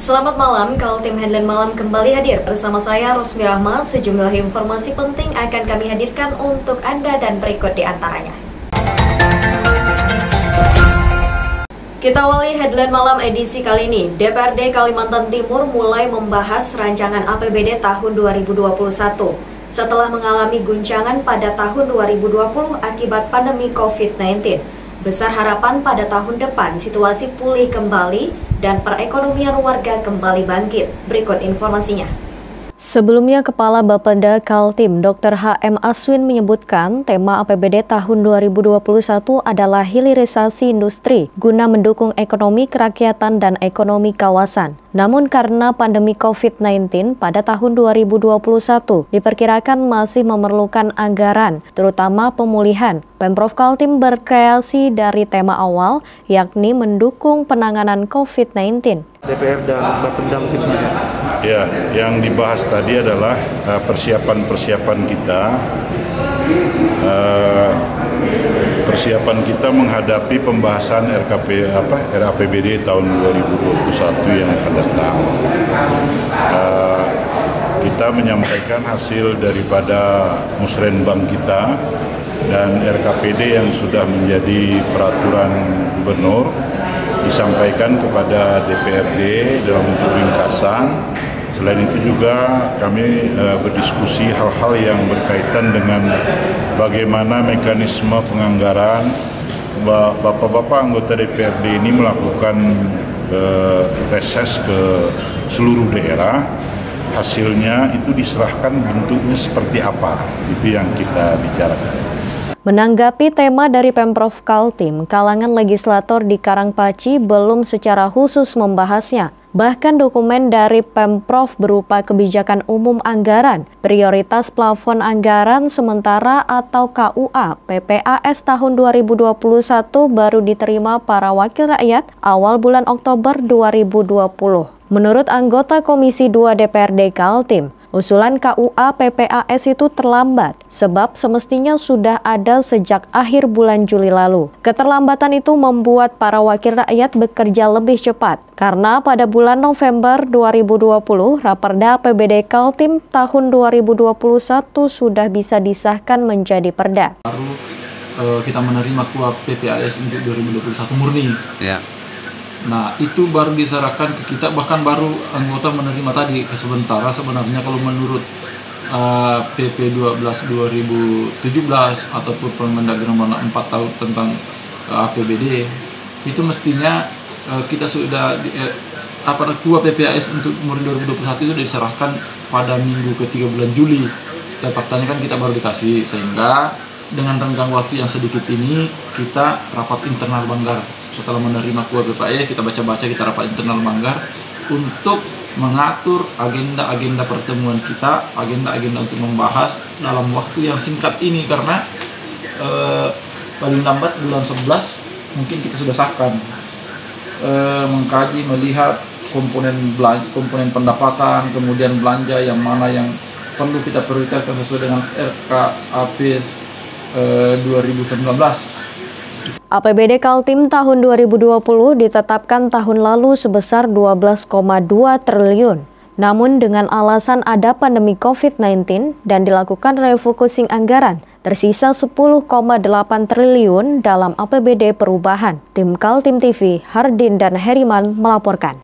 Selamat malam, Kaltim Headline Malam kembali hadir bersama saya Rosmi Rahma. Sejumlah informasi penting akan kami hadirkan untuk Anda dan berikut di antaranya. Kita awali Headline Malam edisi kali ini. DPRD Kalimantan Timur mulai membahas rancangan APBD tahun 2021. Setelah mengalami guncangan pada tahun 2020 akibat pandemi COVID-19. Besar harapan pada tahun depan situasi pulih kembali dan perekonomian warga kembali bangkit. Berikut informasinya. Sebelumnya, Kepala Bapeda Kaltim Dr. H.M. Aswin menyebutkan tema APBD tahun 2021 adalah hilirisasi industri guna mendukung ekonomi kerakyatan dan ekonomi kawasan. Namun karena pandemi COVID-19 pada tahun 2021 diperkirakan masih memerlukan anggaran, terutama pemulihan. Pemprov Kaltim berkreasi dari tema awal, yakni mendukung penanganan COVID-19. DPR dan Bapeda ya, yang dibahas tadi adalah persiapan kita menghadapi pembahasan RAPBD tahun 2021 yang akan datang. Kita menyampaikan hasil daripada musrenbang kita dan RKPD yang sudah menjadi peraturan gubernur disampaikan kepada DPRD dalam bentuk ringkasan. Selain itu juga kami berdiskusi hal-hal yang berkaitan dengan bagaimana mekanisme penganggaran. Bapak-bapak anggota DPRD ini melakukan reses ke seluruh daerah. Hasilnya itu diserahkan bentuknya seperti apa, itu yang kita bicarakan. Menanggapi tema dari Pemprov Kaltim, kalangan legislator di Karangpaci belum secara khusus membahasnya. Bahkan dokumen dari Pemprov berupa kebijakan umum anggaran, prioritas plafon anggaran sementara atau KUA PPAS tahun 2021 baru diterima para wakil rakyat awal bulan Oktober 2020. Menurut anggota Komisi 2 DPRD Kaltim, usulan KUA PPAS itu terlambat sebab semestinya sudah ada sejak akhir bulan Juli lalu. Keterlambatan itu membuat para wakil rakyat bekerja lebih cepat karena pada bulan November 2020 Raperda APBD Kaltim tahun 2021 sudah bisa disahkan menjadi perda. Baru kita menerima KUA PPAS untuk 2021 murni. Ya. Nah, itu baru diserahkan ke kita, bahkan baru anggota menerima tadi. Sementara sebenarnya kalau menurut PP 12 2017 ataupun Permendagri nomor 4 tahun tentang APBD, itu mestinya kita sudah KUA PPAS untuk umur 2021 itu diserahkan pada minggu ketiga bulan Juli. Dan faktanya kan kita baru dikasih, sehingga dengan renggang waktu yang sedikit ini kita rapat internal Banggar. Setelah menerima KUA PPAS, kita baca-baca, kita rapat internal Banggar untuk mengatur agenda-agenda pertemuan kita, agenda-agenda untuk membahas dalam waktu yang singkat ini, karena paling lambat bulan 11 mungkin kita sudah sahkan. Mengkaji, melihat komponen pendapatan, kemudian belanja yang mana yang perlu kita prioritaskan sesuai dengan RKAP 2019. APBD Kaltim tahun 2020 ditetapkan tahun lalu sebesar 12,2 triliun. Namun dengan alasan ada pandemi COVID-19 dan dilakukan refocusing anggaran, tersisa 10,8 triliun dalam APBD perubahan. Tim Kaltim TV, Hardin dan Heriman melaporkan.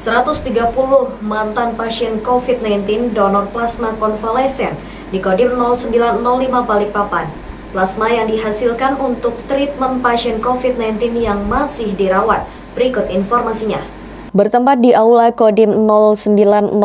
...130 mantan pasien COVID-19 donor plasma konvalesen di Kodim 0905 Balikpapan. Plasma yang dihasilkan untuk treatment pasien COVID-19 yang masih dirawat. Berikut informasinya. Bertempat di Aula Kodim 0905,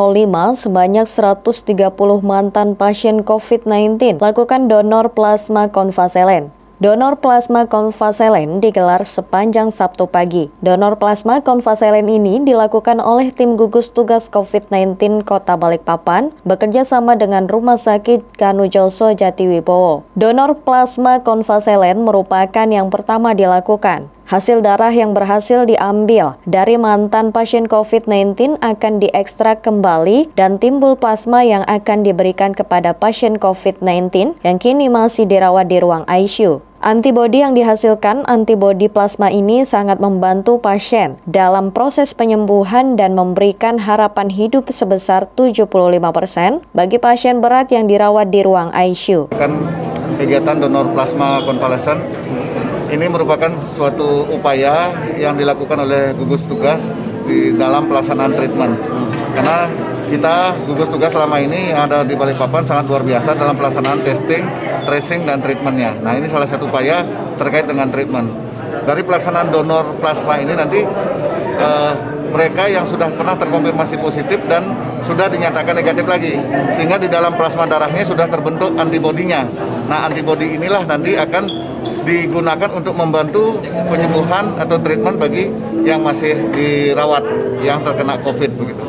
sebanyak 130 mantan pasien COVID-19 lakukan donor plasma konvaselen. Donor plasma konvaselen digelar sepanjang Sabtu pagi. Donor plasma konvaselen ini dilakukan oleh tim gugus tugas COVID-19 Kota Balikpapan bekerja sama dengan Rumah Sakit Kanujoso Jatiwibowo. Donor plasma konvaselen merupakan yang pertama dilakukan. Hasil darah yang berhasil diambil dari mantan pasien COVID-19 akan diekstrak kembali dan timbul plasma yang akan diberikan kepada pasien COVID-19 yang kini masih dirawat di ruang ICU. Antibodi yang dihasilkan antibodi plasma ini sangat membantu pasien dalam proses penyembuhan dan memberikan harapan hidup sebesar 75% bagi pasien berat yang dirawat di ruang ICU. Kegiatan donor plasma konvalesen ini merupakan suatu upaya yang dilakukan oleh gugus tugas di dalam pelaksanaan treatment. Karena kita gugus tugas selama ini yang ada di Balikpapan sangat luar biasa dalam pelaksanaan testing, tracing, dan treatmentnya. Nah, ini salah satu upaya terkait dengan treatment. Dari pelaksanaan donor plasma ini nanti mereka yang sudah pernah terkonfirmasi positif dan sudah dinyatakan negatif lagi, sehingga di dalam plasma darahnya sudah terbentuk antibodinya. Nah, antibodi inilah nanti akan digunakan untuk membantu penyembuhan atau treatment bagi yang masih dirawat yang terkena COVID begitu.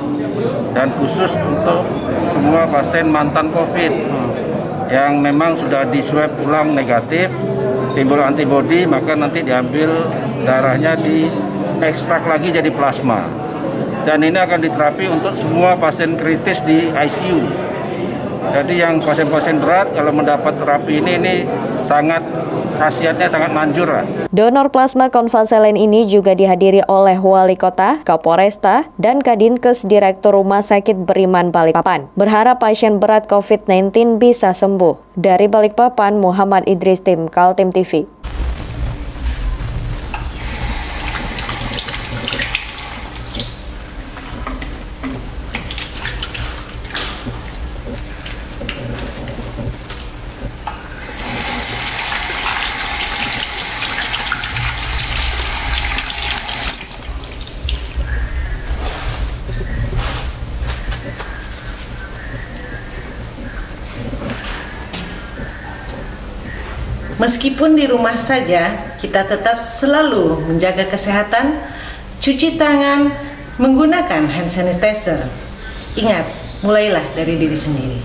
Dan khusus untuk semua pasien mantan COVID yang memang sudah di swab ulang negatif, timbul antibodi, maka nanti diambil darahnya, diekstrak lagi jadi plasma. Dan ini akan diterapi untuk semua pasien kritis di ICU. Jadi yang pasien-pasien berat kalau mendapat terapi ini sangat khasiatnya sangat manjur. Donor plasma konvaselen ini juga dihadiri oleh Wali Kota, Kapolresta, dan Kadinkes Direktur Rumah Sakit Beriman Balikpapan. Berharap pasien berat COVID-19 bisa sembuh. Dari Balikpapan, Muhammad Idris, tim Kaltim TV. Meskipun di rumah saja, kita tetap selalu menjaga kesehatan, cuci tangan, menggunakan hand sanitizer. Ingat, mulailah dari diri sendiri.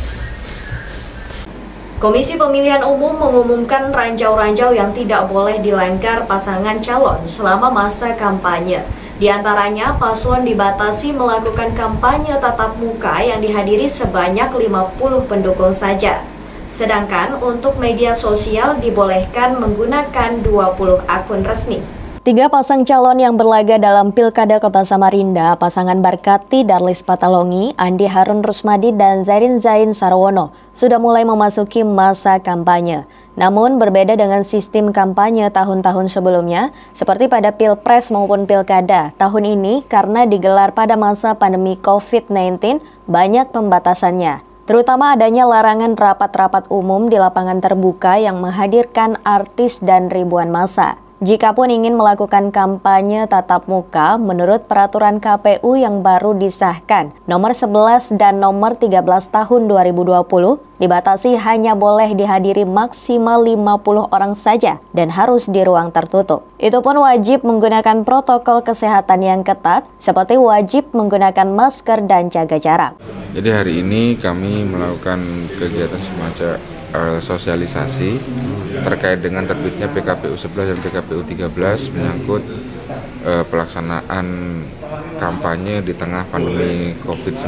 Komisi Pemilihan Umum mengumumkan ranjau-ranjau yang tidak boleh dilanggar pasangan calon selama masa kampanye. Di antaranya, paslon dibatasi melakukan kampanye tatap muka yang dihadiri sebanyak 50 pendukung saja. Sedangkan untuk media sosial dibolehkan menggunakan 20 akun resmi. 3 pasang calon yang berlaga dalam Pilkada Kota Samarinda, pasangan Barkati Darlis Patalongi, Andi Harun Rusmadi, dan Zairin Zain Sarwono sudah mulai memasuki masa kampanye. Namun berbeda dengan sistem kampanye tahun-tahun sebelumnya, seperti pada Pilpres maupun Pilkada, tahun ini karena digelar pada masa pandemi COVID-19, banyak pembatasannya. Terutama adanya larangan rapat-rapat umum di lapangan terbuka yang menghadirkan artis dan ribuan massa. Jikapun ingin melakukan kampanye tatap muka, menurut peraturan KPU yang baru disahkan, nomor 11 dan nomor 13 tahun 2020, dibatasi hanya boleh dihadiri maksimal 50 orang saja dan harus di ruang tertutup. Itu pun wajib menggunakan protokol kesehatan yang ketat, seperti wajib menggunakan masker dan jaga jarak. Jadi hari ini kami melakukan kegiatan semacam sosialisasi terkait dengan terbitnya PKPU 11 dan PKPU 13 menyangkut pelaksanaan kampanye di tengah pandemi COVID-19.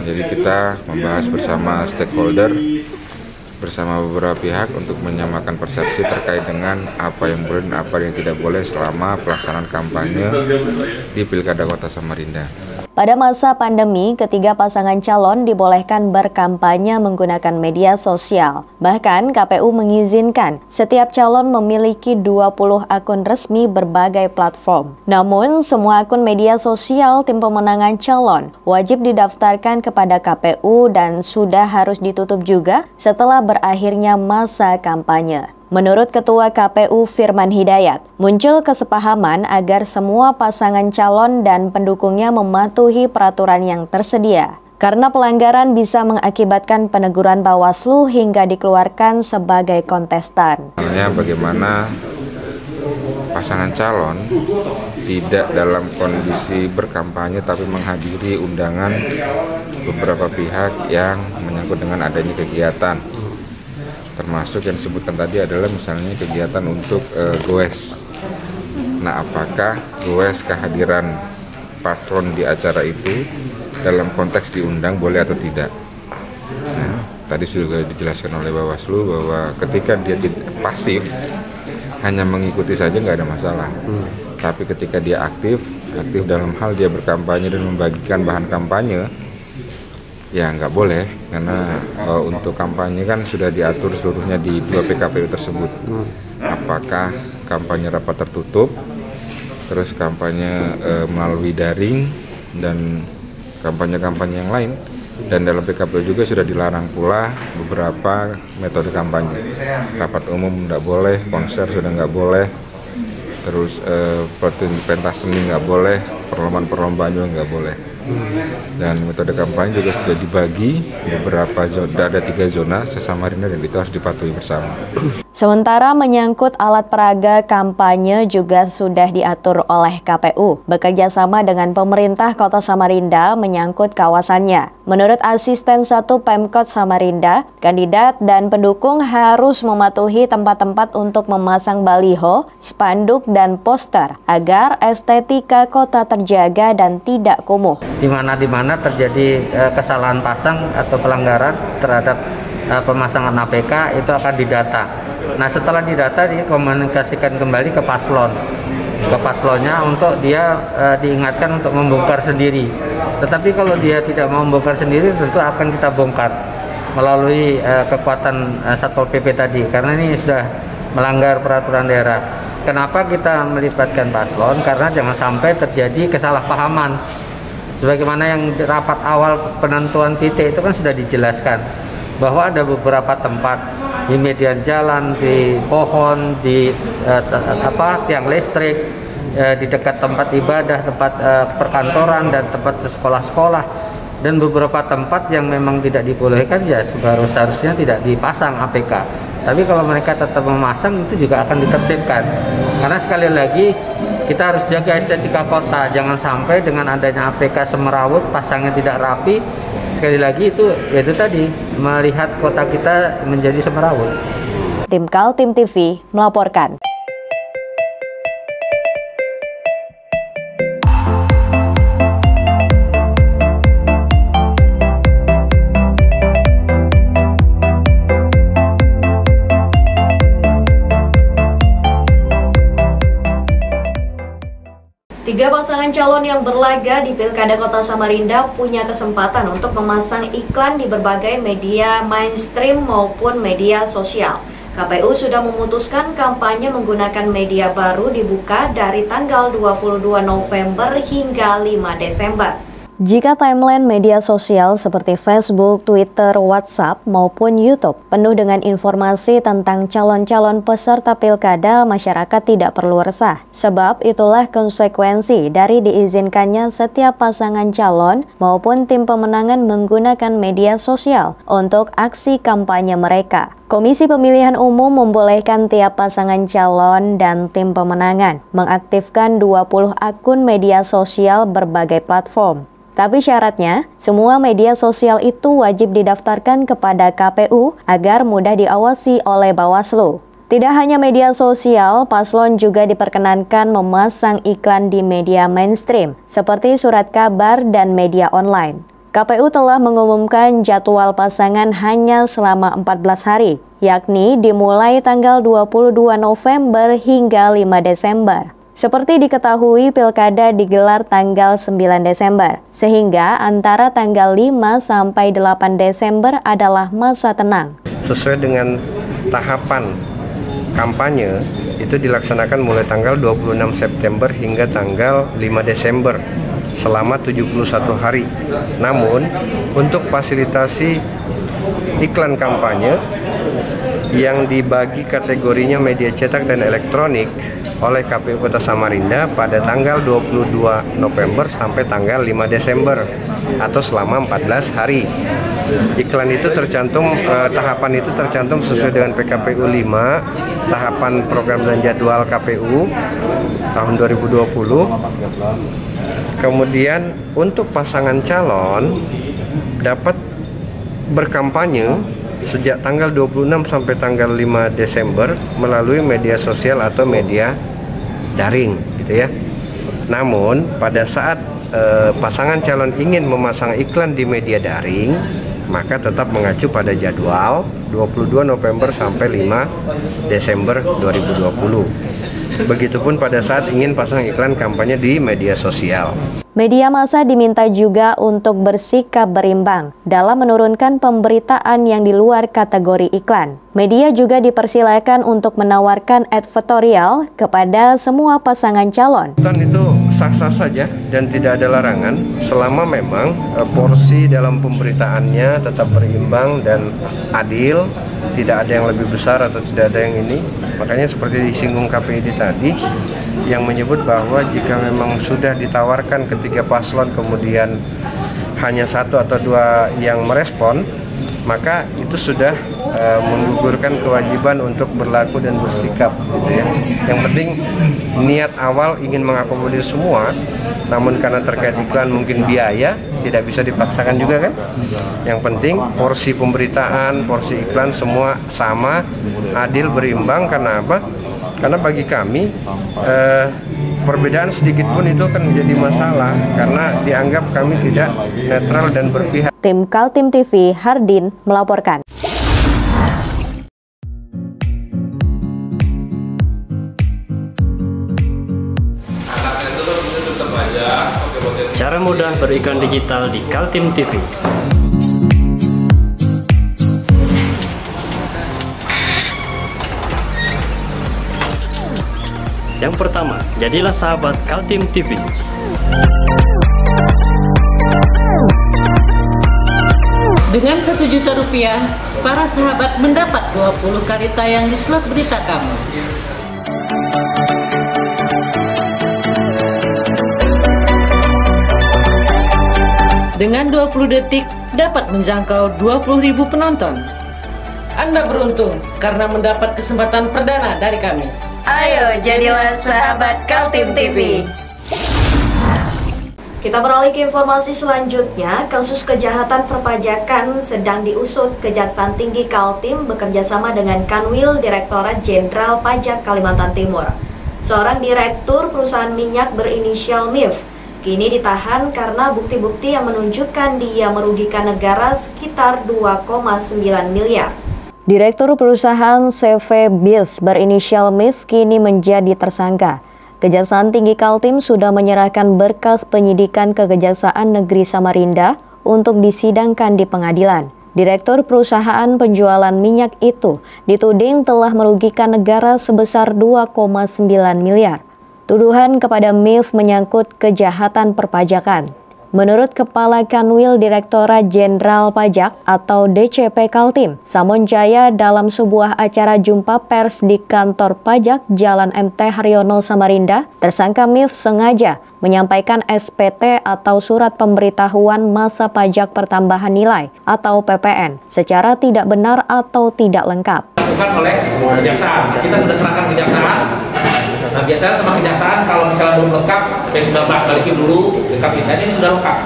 Jadi kita membahas bersama stakeholder, bersama beberapa pihak untuk menyamakan persepsi terkait dengan apa yang boleh dan apa yang tidak boleh selama pelaksanaan kampanye di Pilkada Kota Samarinda. Pada masa pandemi, ketiga pasangan calon dibolehkan berkampanye menggunakan media sosial. Bahkan KPU mengizinkan setiap calon memiliki 20 akun resmi berbagai platform. Namun, semua akun media sosial tim pemenangan calon wajib didaftarkan kepada KPU dan sudah harus ditutup juga setelah berakhirnya masa kampanye. Menurut Ketua KPU Firman Hidayat, muncul kesepahaman agar semua pasangan calon dan pendukungnya mematuhi peraturan yang tersedia. Karena pelanggaran bisa mengakibatkan peneguran Bawaslu hingga dikeluarkan sebagai kontestan. Bagaimana pasangan calon tidak dalam kondisi berkampanye tapi menghadiri undangan beberapa pihak yang menyangkut dengan adanya kegiatan. Termasuk yang disebutkan tadi adalah misalnya kegiatan untuk goes. Nah, apakah goes kehadiran paslon di acara itu dalam konteks diundang boleh atau tidak? Nah, tadi sudah dijelaskan oleh Bawaslu bahwa ketika dia pasif hanya mengikuti saja nggak ada masalah. Tapi ketika dia aktif dalam hal dia berkampanye dan membagikan bahan kampanye, ya nggak boleh, karena untuk kampanye kan sudah diatur seluruhnya di 2 PKPU tersebut. Apakah kampanye rapat tertutup, terus kampanye melalui daring, dan kampanye-kampanye yang lain. Dan dalam PKPU juga sudah dilarang pula beberapa metode kampanye. Rapat umum nggak boleh, konser sudah nggak boleh, terus pentas seni nggak boleh, perlombaan juga nggak boleh. Dan metode kampanye juga sudah dibagi beberapa zona, ada 3 zona se-Samarinda, dan itu harus dipatuhi bersama. Sementara menyangkut alat peraga kampanye juga sudah diatur oleh KPU bekerja sama dengan pemerintah Kota Samarinda menyangkut kawasannya. Menurut Asisten 1 Pemkot Samarinda, kandidat dan pendukung harus mematuhi tempat-tempat untuk memasang baliho, spanduk, dan poster agar estetika kota terjaga dan tidak kumuh. Di mana terjadi kesalahan pasang atau pelanggaran terhadap pemasangan APK itu akan didata. Nah, setelah didata dikomunikasikan kembali ke paslonnya untuk dia diingatkan untuk membongkar sendiri. Tetapi kalau dia tidak mau membongkar sendiri, tentu akan kita bongkar melalui kekuatan Satpol PP tadi, karena ini sudah melanggar peraturan daerah. Kenapa kita melibatkan paslon? Karena jangan sampai terjadi kesalahpahaman. Sebagaimana yang rapat awal penentuan titik itu kan sudah dijelaskan bahwa ada beberapa tempat di median jalan, di pohon, di tiang listrik, di dekat tempat ibadah, tempat perkantoran, dan tempat sekolah-sekolah, dan beberapa tempat yang memang tidak dibolehkan ya seharusnya tidak dipasang APK. Tapi kalau mereka tetap memasang, itu juga akan ditertibkan. Karena sekali lagi kita harus jaga estetika kota, jangan sampai dengan adanya APK semerawut, pasangnya tidak rapi. Sekali lagi itu tadi, melihat kota kita menjadi semerawut. Tim Kaltim TV melaporkan. Tiga pasangan calon yang berlaga di Pilkada Kota Samarinda punya kesempatan untuk memasang iklan di berbagai media mainstream maupun media sosial. KPU sudah memutuskan kampanye menggunakan media baru dibuka dari tanggal 22 November hingga 5 Desember. Jika timeline media sosial seperti Facebook, Twitter, WhatsApp, maupun YouTube penuh dengan informasi tentang calon-calon peserta pilkada, masyarakat tidak perlu resah. Sebab itulah konsekuensi dari diizinkannya setiap pasangan calon maupun tim pemenangan menggunakan media sosial untuk aksi kampanye mereka. Komisi Pemilihan Umum membolehkan tiap pasangan calon dan tim pemenangan mengaktifkan 20 akun media sosial berbagai platform. Tapi syaratnya, semua media sosial itu wajib didaftarkan kepada KPU agar mudah diawasi oleh Bawaslu. Tidak hanya media sosial, paslon juga diperkenankan memasang iklan di media mainstream, seperti surat kabar dan media online. KPU telah mengumumkan jadwal pasangan hanya selama 14 hari, yakni dimulai tanggal 22 November hingga 5 Desember. Seperti diketahui, pilkada digelar tanggal 9 Desember, sehingga antara tanggal 5 sampai 8 Desember adalah masa tenang. Sesuai dengan tahapan kampanye, itu dilaksanakan mulai tanggal 26 September hingga tanggal 5 Desember, selama 71 hari. Namun, untuk fasilitasi iklan kampanye, yang dibagi kategorinya media cetak dan elektronik oleh KPU Kota Samarinda pada tanggal 22 November sampai tanggal 5 Desember atau selama 14 hari. Iklan itu tercantum, tahapan itu tercantum sesuai dengan PKPU 5, tahapan program dan jadwal KPU tahun 2020. Kemudian untuk pasangan calon dapat berkampanye sejak tanggal 26 sampai tanggal 5 Desember melalui media sosial atau media daring gitu ya. Namun pada saat pasangan calon ingin memasang iklan di media daring, maka tetap mengacu pada jadwal 22 November sampai 5 Desember 2020. Begitupun pada saat ingin pasang iklan kampanye di media sosial. Media massa diminta juga untuk bersikap berimbang dalam menurunkan pemberitaan yang di luar kategori iklan. Media juga dipersilakan untuk menawarkan advertorial kepada semua pasangan calon. Itu sah-sah saja dan tidak ada larangan selama memang porsi dalam pemberitaannya tetap berimbang dan adil, tidak ada yang lebih besar atau tidak ada yang ini. Makanya seperti disinggung KPID tadi yang menyebut bahwa jika memang sudah ditawarkan ketiga paslon kemudian hanya satu atau dua yang merespon, maka itu sudah menggugurkan kewajiban untuk berlaku dan bersikap gitu ya. Yang penting niat awal ingin mengakomodir semua, namun karena terkait iklan mungkin biaya tidak bisa dipaksakan juga kan. Yang penting porsi pemberitaan, porsi iklan semua sama, adil, berimbang. Karena apa? Karena bagi kami perbedaan sedikit pun itu akan menjadi masalah karena dianggap kami tidak netral dan berpihak. Tim Kaltim TV, Hardin melaporkan. Cara mudah beriklan digital di Kaltim TV. Yang pertama, jadilah sahabat Kaltim TV. Dengan Rp1.000.000, para sahabat mendapat 20 kali tayang di slot berita kamu. Dengan 20 detik dapat menjangkau 20.000 penonton. Anda beruntung karena mendapat kesempatan perdana dari kami. Ayo jadilah sahabat Kaltim TV. Kita beralih ke informasi selanjutnya. Kasus kejahatan perpajakan sedang diusut. Kejaksaan Tinggi Kaltim bekerjasama dengan Kanwil Direktorat Jenderal Pajak Kalimantan Timur. Seorang direktur perusahaan minyak berinisial MIF kini ditahan karena bukti-bukti yang menunjukkan dia merugikan negara sekitar 2,9 miliar. Direktur perusahaan CV Bis berinisial MIF kini menjadi tersangka. Kejaksaan Tinggi Kaltim sudah menyerahkan berkas penyidikan ke Kejaksaan Negeri Samarinda untuk disidangkan di pengadilan. Direktur perusahaan penjualan minyak itu dituding telah merugikan negara sebesar 2,9 miliar. Tuduhan kepada MIF menyangkut kejahatan perpajakan. Menurut Kepala Kanwil Direktorat Jenderal Pajak atau DCP Kaltim, Samon Jaya, dalam sebuah acara jumpa pers di kantor pajak Jalan MT Haryono Samarinda, tersangka MIF sengaja menyampaikan SPT atau Surat Pemberitahuan Masa Pajak Pertambahan Nilai atau PPN secara tidak benar atau tidak lengkap. Dilakukan oleh kejaksaan. Kita sudah serahkan ke kejaksaan. Nah, biasanya sama kejaksaan kalau misalnya belum lengkap, P19 balikin dulu, lengkap kita ini sudah lengkap.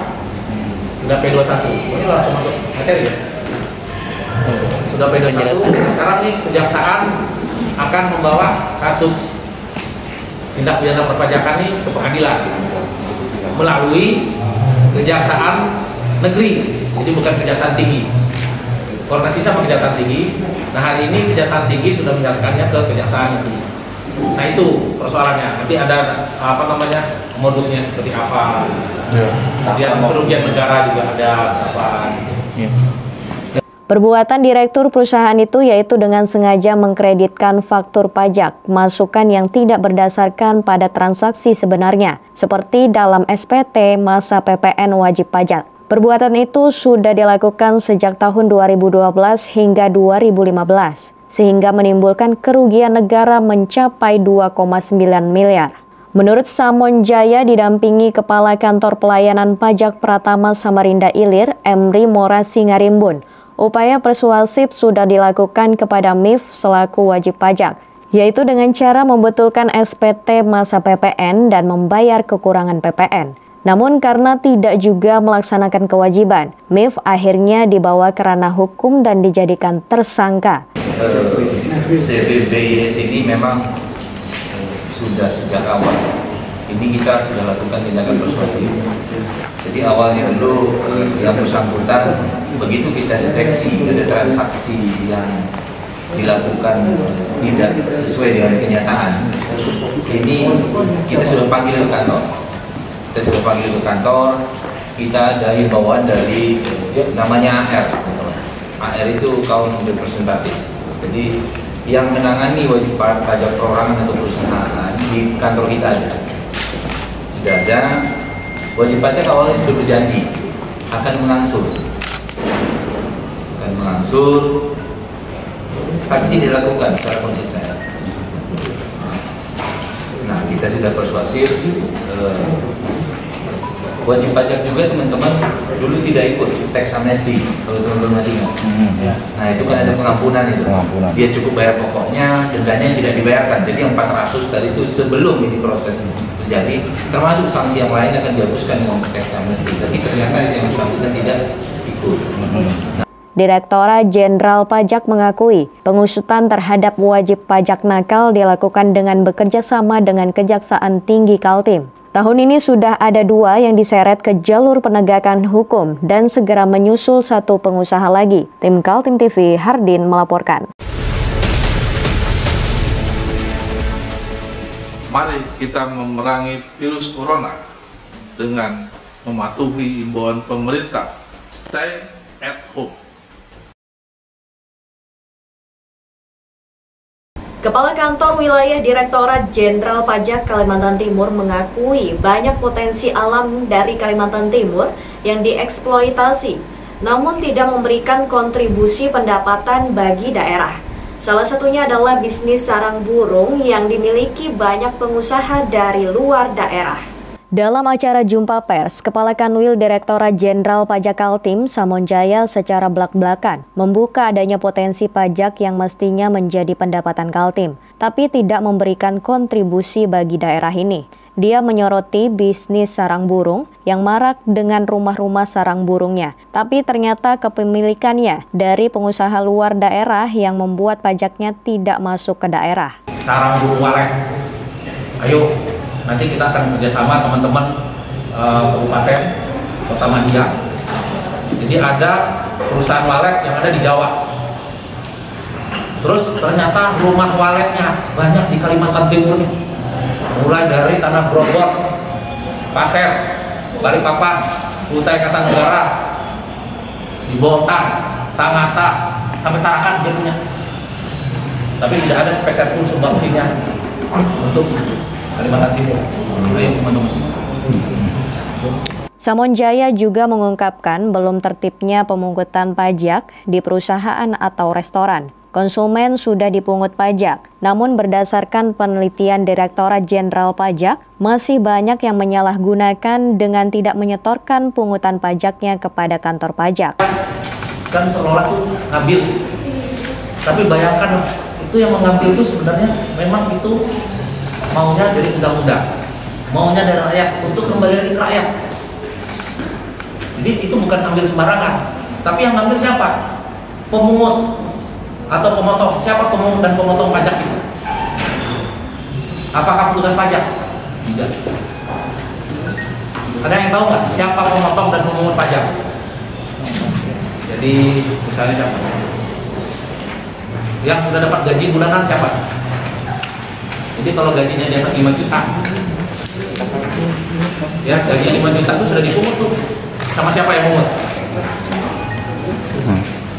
Sudah P21. Ini langsung masuk materi ya. Sudah P21. Sekarang nih kejaksaan akan membawa kasus tindak pidana perpajakan ini ke pengadilan melalui kejaksaan negeri. Jadi bukan kejaksaan tinggi. Koordinasi sama kejaksaan tinggi. Nah, hari ini kejaksaan tinggi sudah menyerahkannya ke kejaksaan negeri. Nah, itu persoalannya. Nanti ada apa namanya modusnya seperti apa. Kemudian kerugian negara juga ada apa. Perbuatan direktur perusahaan itu yaitu dengan sengaja mengkreditkan faktur pajak, masukan yang tidak berdasarkan pada transaksi sebenarnya, seperti dalam SPT masa PPN wajib pajak. Perbuatan itu sudah dilakukan sejak tahun 2012 hingga 2015. sehingga menimbulkan kerugian negara mencapai 2,9 miliar. Menurut Samon Jaya didampingi Kepala Kantor Pelayanan Pajak Pratama Samarinda Ilir, Emri Mora Singarimbun, upaya persuasif sudah dilakukan kepada MIF selaku wajib pajak, yaitu dengan cara membetulkan SPT masa PPN dan membayar kekurangan PPN. Namun karena tidak juga melaksanakan kewajiban, MIF akhirnya dibawa ke ranah hukum dan dijadikan tersangka. CVBIS ini memang sudah sejak awal. Ini kita sudah lakukan tindakan persuasif. Jadi awalnya dulu yang bersangkutan, begitu kita deteksi ada transaksi yang dilakukan tidak sesuai dengan kenyataan, ini kita sudah panggil ke kantor. Kita ada himbauan dari namanya AR. AR itu kaum representatif. Jadi yang menangani wajib pajak perorangan atau perusahaan di kantor kita ada. Sudah ada. Wajib pajak awalnya sudah berjanji akan mengangsur, tapi tidak dilakukan secara konsisten. Nah, kita sudah persuasif. Wajib pajak juga teman-teman dulu tidak ikut tax amnesty, kalau teman-teman masih ingat. Nah, itu kan ada pengampunan itu. Dia cukup bayar pokoknya, dendanya tidak dibayarkan. Jadi yang 400 tadi itu sebelum ini proses terjadi, termasuk sanksi yang lain akan dihapuskan dengan tax amnesty. Tapi ternyata yang bersangkutan tidak ikut. Direktorat Jenderal Pajak mengakui pengusutan terhadap wajib pajak nakal dilakukan dengan bekerja sama dengan Kejaksaan Tinggi Kaltim. Tahun ini sudah ada 2 yang diseret ke jalur penegakan hukum dan segera menyusul 1 pengusaha lagi. Tim Kaltim TV, Hardin melaporkan. Mari kita memerangi virus corona dengan mematuhi imbauan pemerintah. Stay at home. Kepala Kantor Wilayah Direktorat Jenderal Pajak Kalimantan Timur mengakui banyak potensi alam dari Kalimantan Timur yang dieksploitasi, namun tidak memberikan kontribusi pendapatan bagi daerah. Salah satunya adalah bisnis sarang burung yang dimiliki banyak pengusaha dari luar daerah. Dalam acara jumpa pers, Kepala Kanwil Direktorat Jenderal Pajak Kaltim, Samon Jaya secara belak-belakan membuka adanya potensi pajak yang mestinya menjadi pendapatan Kaltim, tapi tidak memberikan kontribusi bagi daerah ini. Dia menyoroti bisnis sarang burung yang marak dengan rumah-rumah sarang burungnya, tapi ternyata kepemilikannya dari pengusaha luar daerah yang membuat pajaknya tidak masuk ke daerah. Sarang burung walet, ayo nanti kita akan bekerjasama teman-teman Kabupaten Kota Madia. Jadi ada perusahaan walet yang ada di Jawa. Terus ternyata rumah waletnya banyak di Kalimantan Timur nih. Mulai dari Tanah Grogol, Pasir, Balikpapan, Kutai Kartanegara, di Bontang, Sangatta, sampai Tarakan dia punya. Tapi tidak ada sepeser pun sumbangsinya untuk Kalimantan Timur. Ayo teman-teman. Samon Jaya juga mengungkapkan belum tertibnya pemungutan pajak di perusahaan atau restoran. Konsumen sudah dipungut pajak, namun berdasarkan penelitian Direktorat Jenderal Pajak, masih banyak yang menyalahgunakan dengan tidak menyetorkan pungutan pajaknya kepada kantor pajak. Kan seolah-olah tuh ngambil, tapi bayangkan itu yang mengambil itu sebenarnya memang itu maunya dari undang-undang, maunya dari rakyat untuk kembali lagi ke rakyat. Jadi itu bukan ambil sembarangan, tapi yang ngambil siapa? Pemungut atau pemotong. Siapa pemungut dan pemotong pajak itu? Apakah petugas pajak? Tidak. Ada yang tahu nggak siapa pemotong dan pemungut pajak? Jadi misalnya siapa? Yang sudah dapat gaji bulanan siapa? Jadi kalau gajinya di atas 5 juta, ya gajinya 5 juta itu sudah dipungut tuh. Sama siapa yang pungut?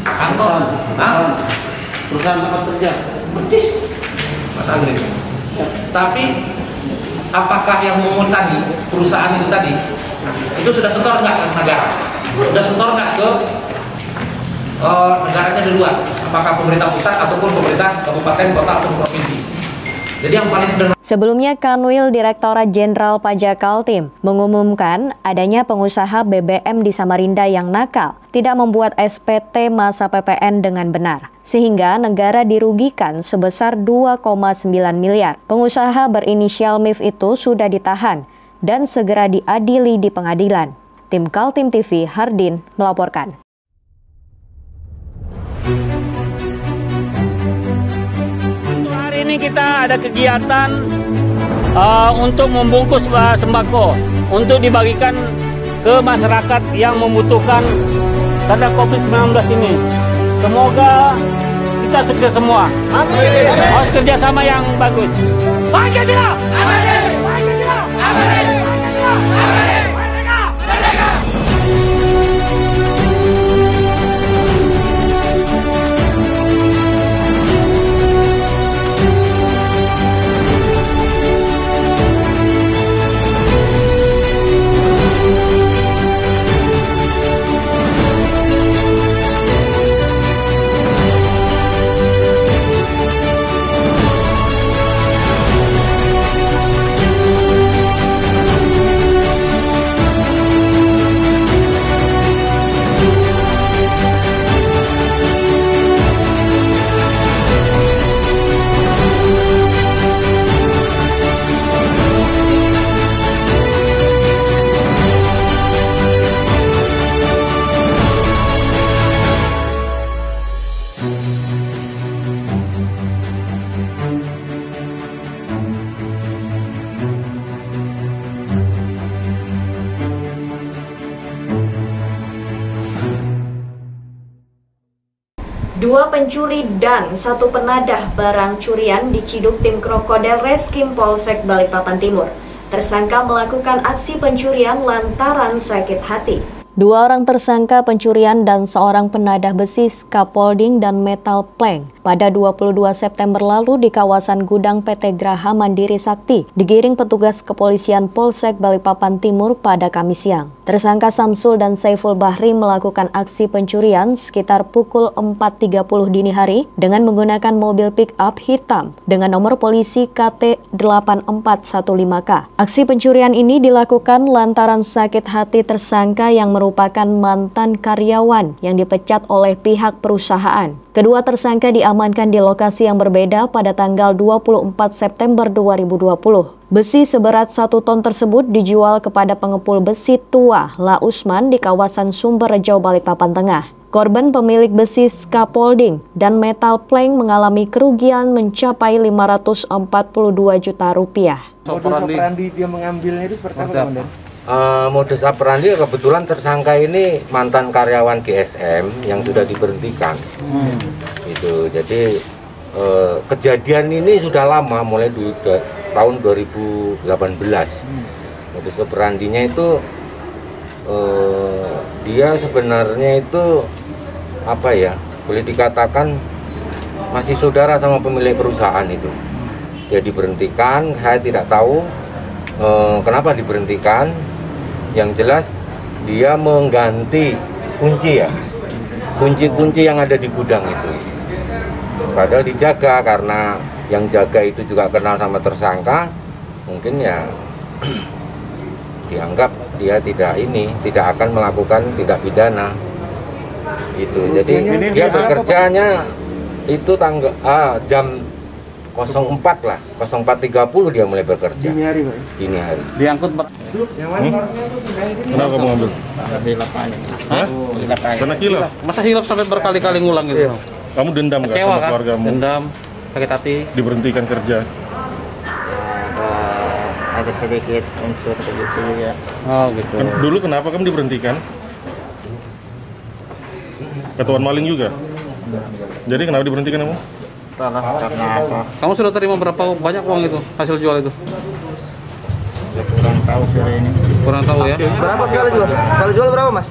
Kantor. Perusahaan tempat kerja. Percis. Mas Agri. Tapi apakah yang memungut tadi, perusahaan itu tadi, itu sudah setor nggak ke negara? Sudah setor nggak ke negaranya ada dua, apakah pemerintah pusat ataupun pemerintah kabupaten, kota, atau provinsi. Jadi yang paling sederhana. Sebelumnya, Kanwil Direktorat Jenderal Pajak Kaltim mengumumkan adanya pengusaha BBM di Samarinda yang nakal, tidak membuat SPT masa PPN dengan benar, sehingga negara dirugikan sebesar 2,9 miliar. Pengusaha berinisial MIF itu sudah ditahan dan segera diadili di pengadilan. Tim Kaltim TV, Hardin, melaporkan. Ini kita ada kegiatan untuk membungkus sembako untuk dibagikan ke masyarakat yang membutuhkan karena COVID-19 ini. Semoga kita sukses semua. Amin. Harus kerjasama yang bagus. Pancasila! Amin. Pancasila! Amin. Pancasila! Amin. Merdeka! Merdeka! Dua pencuri dan satu penadah barang curian diciduk tim Krokodil Reskim Polsek Balikpapan Timur. Tersangka melakukan aksi pencurian lantaran sakit hati. Dua orang tersangka pencurian dan seorang penadah besi scaffolding dan metal plank pada 22 September lalu di kawasan gudang PT Graha Mandiri Sakti digiring petugas kepolisian Polsek Balikpapan Timur pada Kamis siang. Tersangka Samsul dan Saiful Bahri melakukan aksi pencurian sekitar pukul 4.30 dini hari dengan menggunakan mobil pick-up hitam dengan nomor polisi KT8415K. Aksi pencurian ini dilakukan lantaran sakit hati tersangka yang merupakan mantan karyawan yang dipecat oleh pihak perusahaan. Kedua tersangka diamankan di lokasi yang berbeda pada tanggal 24 September 2020. Besi seberat 1 ton tersebut dijual kepada pengepul besi tua La Usman di kawasan Sumberjo, Balikpapan Tengah. Korban pemilik besi scaffolding dan metal plank mengalami kerugian mencapai 542 juta rupiah. Modus operandi dia mengambilnya itu seperti apa, Komandan? Modus operandi kebetulan tersangka ini mantan karyawan GSM yang sudah diberhentikan. Itu jadi kejadian ini sudah lama, mulai di tahun 2018. Modus operandinya itu dia sebenarnya itu apa ya, boleh dikatakan masih saudara sama pemilik perusahaan itu. Dia diberhentikan, saya tidak tahu kenapa diberhentikan. Yang jelas dia mengganti kunci ya, kunci-kunci yang ada di gudang itu. Padahal dijaga karena yang jaga itu juga kenal sama tersangka, mungkin ya dianggap dia tidak akan melakukan tindak pidana. Itu. Jadi dia bekerjanya itu jam 04 lah, 04.30 dia mulai bekerja. Dini hari, Pak? Dini hari. Diangkut, Pak. Kenapa kamu ngambil? Hilaf aja. Hah? Karena hilaf? Masa hilaf sampai berkali-kali ngulang gitu? Iya. Kamu dendam gak sama keluargamu? Dendam, sakit hati. Diberhentikan kerja? Ada sedikit unsur begitu ya. Oh gitu. Dulu kenapa kamu diberhentikan? Ketuan maling juga? Jadi kenapa diberhentikan kamu? Karena apa? Kamu sudah terima berapa banyak uang itu hasil jual itu? Kurang tahu sih ini. Kurang tahu ya. Berapa sekali jual? Sekali jual berapa, Mas?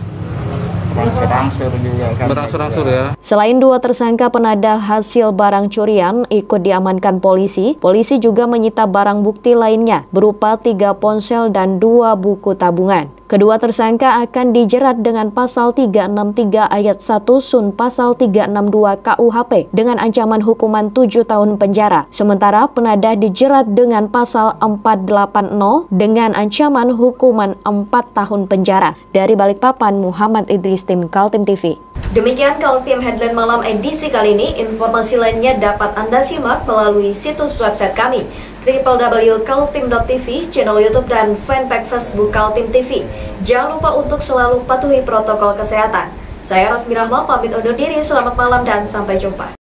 Berangsur juga kan. Berangsur ya. Selain dua tersangka penadah hasil barang curian ikut diamankan polisi, polisi juga menyita barang bukti lainnya berupa 3 ponsel dan 2 buku tabungan. Kedua tersangka akan dijerat dengan pasal 363 ayat 1 Sun pasal 362 KUHP dengan ancaman hukuman 7 tahun penjara. Sementara penadah dijerat dengan pasal 480 dengan ancaman hukuman 4 tahun penjara. Dari Balikpapan, Muhammad Idris, tim Kaltim TV. Demikian Kaltim Headline Malam edisi kali ini. Informasi lainnya dapat Anda simak melalui situs website kami www.kaltim.tv, channel YouTube dan fanpage Facebook Kaltim TV. Jangan lupa untuk selalu patuhi protokol kesehatan. Saya Rosmi Rahma pamit undur diri. Selamat malam dan sampai jumpa.